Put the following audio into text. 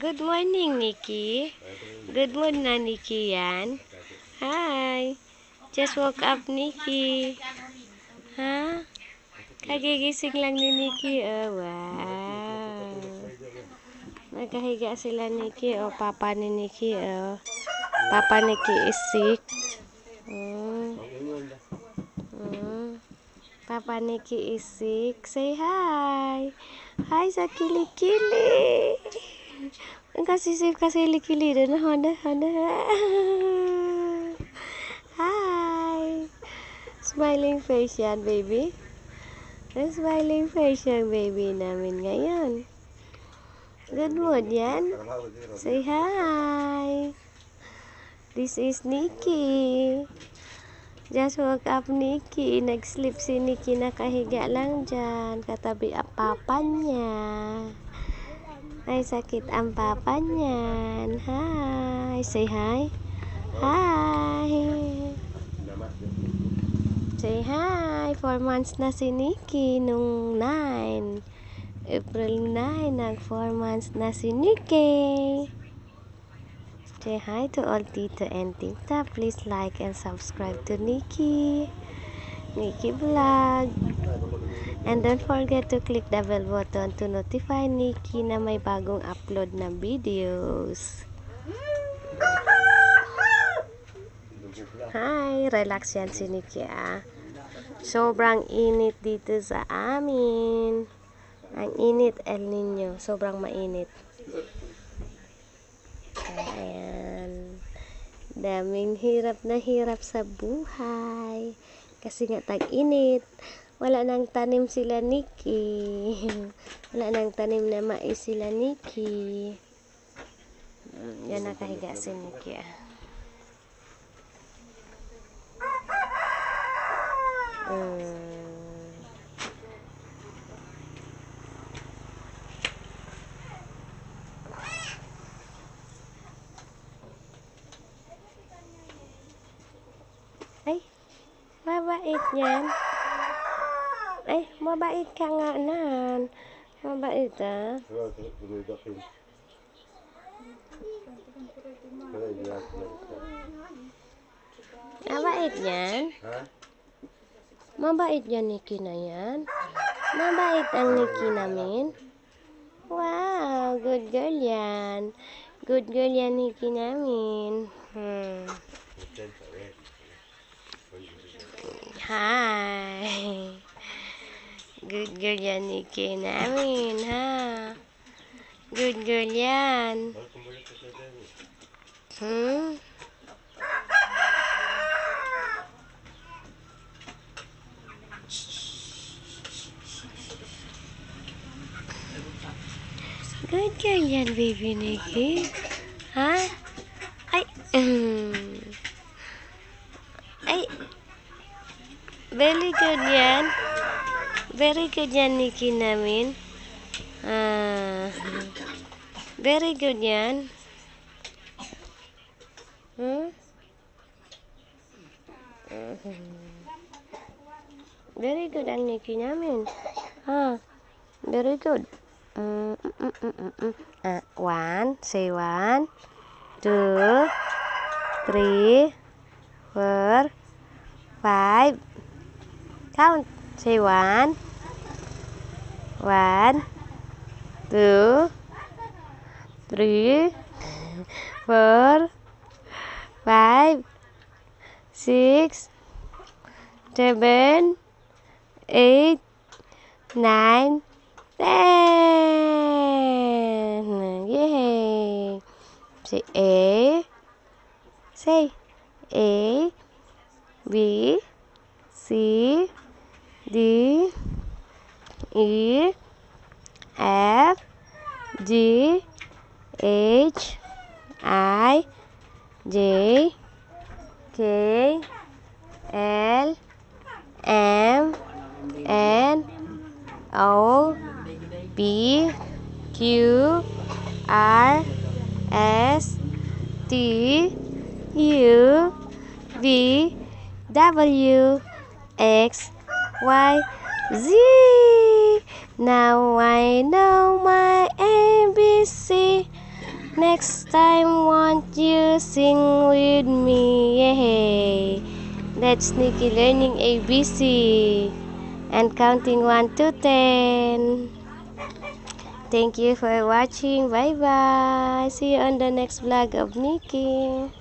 Good morning, Nikki. Good morning na, Nikki, yan. Hi. Just woke up, Nikki. Ha? Kagigising lang ni Nikki. Oh, wow. Nagkahiga sila, Nikki. Oh, papa ni Nikki. Oh. Papa Nikki is sick. Papa Nikki is sick. Say hi. Hi sa kilikili. Ang kasisip ka sa kilikili doon. Hada. Hi. Smiling face yan, baby. Smiling face yung baby namin ngayon. Good mood yan. Say hi. This is Nikki. Just woke up, Nikki. Nag-sleep si Nikki, nakahiga lang dyan. Katabi ang papa niya. Ay, sakit ang papa niyan. Hi. Say hi. Hi. Say hi. 4 months na si Nikki nung 9. April 9, nag 4 months na si Nikki. Say hi to all Tito and Tita. Please like and subscribe to Nikki Vlog. And don't forget to click the bell button to notify Nikki na may bagong upload na videos. Hi, relax yan si Nikki ah. Sobrang init dito sa amin. Ang init, El Nino. Sobrang mainit. Ayan. Daming hirap na hirap sa buhay. Kasi nga tag-init. Wala nang tanim sila Nikki. Wala nang tanim na mais sila Nikki. Yan nakahiga si Nikki ah. Ay, mabait yan. Ay, mabait ka nga nan. Mabait ah. Mabait yan. Mabait yan Nikki na yan. Mabait ang Nikki namin. Wow, good girl yan. Good girl yan Nikki namin. Hi. Good girl yan Nikki namin, ha? Good girl yan. Good girl yan, baby Nikki. Ha? Ay. Ay. Very good yan. Very good yan, Nikki namin. Very good yan. Very good ang Nikki namin. Very good. 1, say 1, 2, 3, 4, 5. Count. Say 1, 1, 2, 3, 4, 5, 6, 7, 8, 9, 10. Yay! Say A. Say A, B, C, D, E, F, G, H, I, J, K, L, M, N, O, P, Q, R, S, T, U, V, W, X, Y, Z. Now I know my ABC. Next time, won't you sing with me? Yay! That's Nikki learning ABC and counting 1 to 10. Thank you for watching. Bye bye. See you on the next vlog of Nikki.